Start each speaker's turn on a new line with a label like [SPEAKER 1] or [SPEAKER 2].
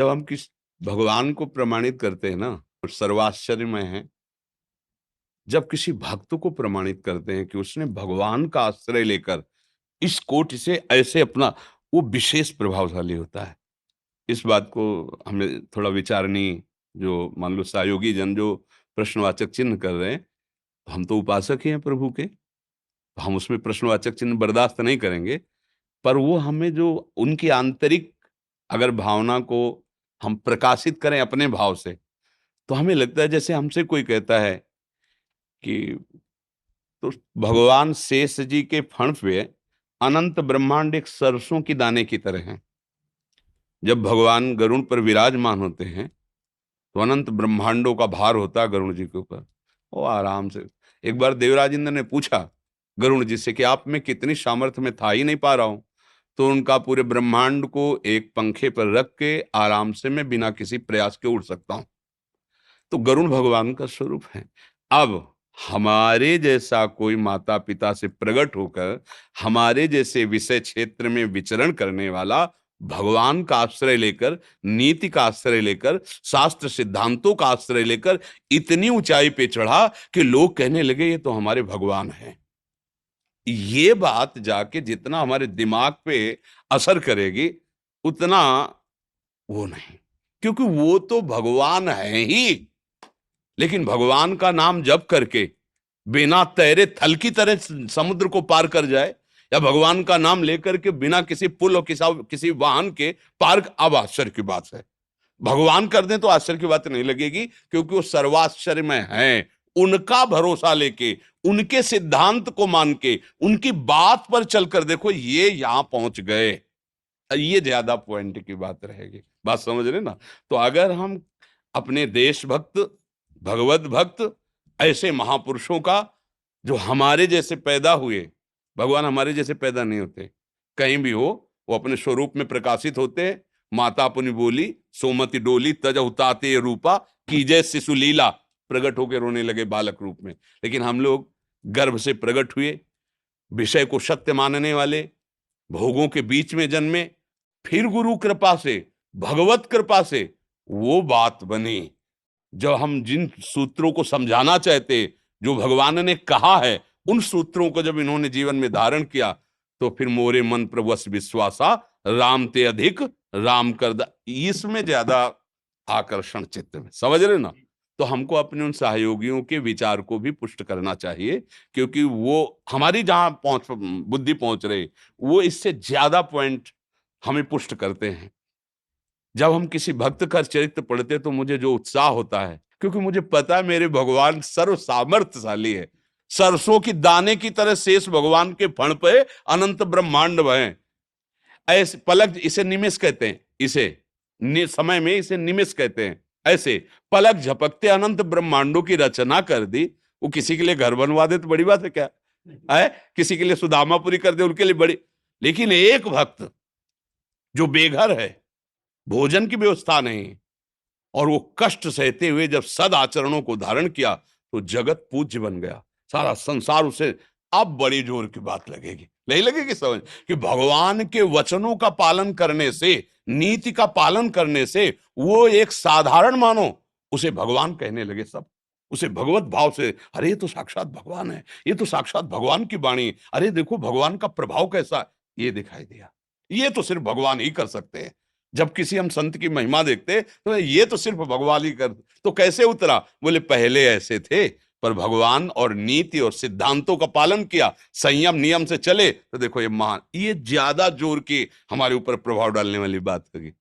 [SPEAKER 1] जब हम किस भगवान को प्रमाणित करते हैं ना, तो सर्वाश्चर्यमय है जब किसी भक्त को प्रमाणित करते हैं कि उसने भगवान का आश्रय लेकर इस कोटि से ऐसे अपना, वो विशेष प्रभावशाली होता है। इस बात को हमें थोड़ा विचारणीय, जो मान लो सहयोगी जन जो प्रश्नवाचक चिन्ह कर रहे हैं, हम तो उपासक ही हैं प्रभु के, तो हम उसमें प्रश्नवाचक चिन्ह बर्दाश्त नहीं करेंगे। पर वो हमें जो उनकी आंतरिक अगर भावना को हम प्रकाशित करें अपने भाव से, तो हमें लगता है जैसे हमसे कोई कहता है कि तो भगवान शेष जी के फण पे अनंत ब्रह्मांड एक सरसों की दाने की तरह हैं। जब भगवान गरुड़ पर विराजमान होते हैं, तो अनंत ब्रह्मांडों का भार होता है गरुड़ जी के ऊपर। वो आराम से, एक बार देवराज इंद्र ने पूछा गरुड़ जी से कि आप में कितनी सामर्थ्य, में था ही नहीं पा रहा हूं, तो उनका पूरे ब्रह्मांड को एक पंखे पर रख के आराम से मैं बिना किसी प्रयास के उड़ सकता हूं। तो गरुड़ भगवान का स्वरूप है। अब हमारे जैसा कोई माता पिता से प्रकट होकर हमारे जैसे विषय क्षेत्र में विचरण करने वाला, भगवान का आश्रय लेकर, नीति का आश्रय लेकर, शास्त्र सिद्धांतों का आश्रय लेकर इतनी ऊंचाई पे चढ़ा कि लोग कहने लगे ये तो हमारे भगवान हैं। ये बात जाके जितना हमारे दिमाग पे असर करेगी, उतना वो नहीं, क्योंकि वो तो भगवान है ही। लेकिन भगवान का नाम जप करके बिना तैरे थल की तरह समुद्र को पार कर जाए, या भगवान का नाम लेकर के बिना किसी पुल और किसी वाहन के पार, अब आश्चर्य की बात है। भगवान कर दें तो आश्चर्य की बात नहीं लगेगी, क्योंकि वो सर्वाश्चर्य में है। उनका भरोसा लेके, उनके सिद्धांत को मान के, उनकी बात पर चलकर देखो ये यहां पहुंच गए, ये ज्यादा पॉइंट की बात रहेगी। बात समझ रहे ना? तो अगर हम अपने देशभक्त, भगवत भक्त, ऐसे महापुरुषों का, जो हमारे जैसे पैदा हुए, भगवान हमारे जैसे पैदा नहीं होते, कहीं भी हो वो अपने स्वरूप में प्रकाशित होते हैं। माता पुनि बोली सोमति डोली तज उताते रूपा, कीजय शिशु लीला, प्रकट होकर रोने लगे बालक रूप में। लेकिन हम लोग गर्भ से प्रकट हुए, विषय को सत्य मानने वाले, भोगों के बीच में जन्मे, फिर गुरु कृपा से, भगवत कृपा से वो बात बनी। जब हम जिन सूत्रों को समझाना चाहते, जो भगवान ने कहा है, उन सूत्रों को जब इन्होंने जीवन में धारण किया, तो फिर मोरे मन प्रवश विश्वासा, राम ते अधिक राम कर दा, इसमें ज्यादा आकर्षण चित्त में, समझ रहे ना? तो हमको अपने उन सहयोगियों के विचार को भी पुष्ट करना चाहिए, क्योंकि वो हमारी जहां पहुंच, बुद्धि पहुंच रही, वो इससे ज्यादा पॉइंट हमें पुष्ट करते हैं। जब हम किसी भक्त का चरित्र पढ़ते तो मुझे जो उत्साह होता है, क्योंकि मुझे पता है मेरे भगवान सर्व सामर्थ्यशाली है। सरसों की दाने की तरह शेष भगवान के फण पे अनंत ब्रह्मांड हैं। ऐसे पलक, इसे निमेष कहते हैं, इसे समय में इसे निमेष कहते हैं। ऐसे पलक झपकते अनंत ब्रह्मांडों की रचना कर दी। वो किसी के लिए घर बनवा दे तो बड़ी बात है क्या है? किसी के लिए सुदामापुरी कर दे, उनके लिए बड़ी। लेकिन एक भक्त जो बेघर है, भोजन की व्यवस्था नहीं, और वो कष्ट सहते हुए जब सद आचरणों को धारण किया, तो जगत पूज्य बन गया, सारा संसार उसे। अब बड़ी जोर की बात लगेगी, नहीं लगेगी समझ, कि भगवान के वचनों का पालन करने से, नीति का पालन करने से, वो एक साधारण मानो उसे भगवान कहने लगे सब। उसे भगवत भाव से, अरे ये तो साक्षात भगवान है, ये तो साक्षात भगवान की वाणी, अरे देखो भगवान का प्रभाव कैसा, ये दिखाई दिया। ये तो सिर्फ भगवान ही कर सकते हैं। जब किसी हम संत की महिमा देखते तो ये तो सिर्फ भगवान ही कर, तो कैसे उतरा? बोले पहले ऐसे थे, पर भगवान और नीति और सिद्धांतों का पालन किया, संयम नियम से चले, तो देखो ये महान, ये ज्यादा जोर की हमारे ऊपर प्रभाव डालने वाली बात होगी।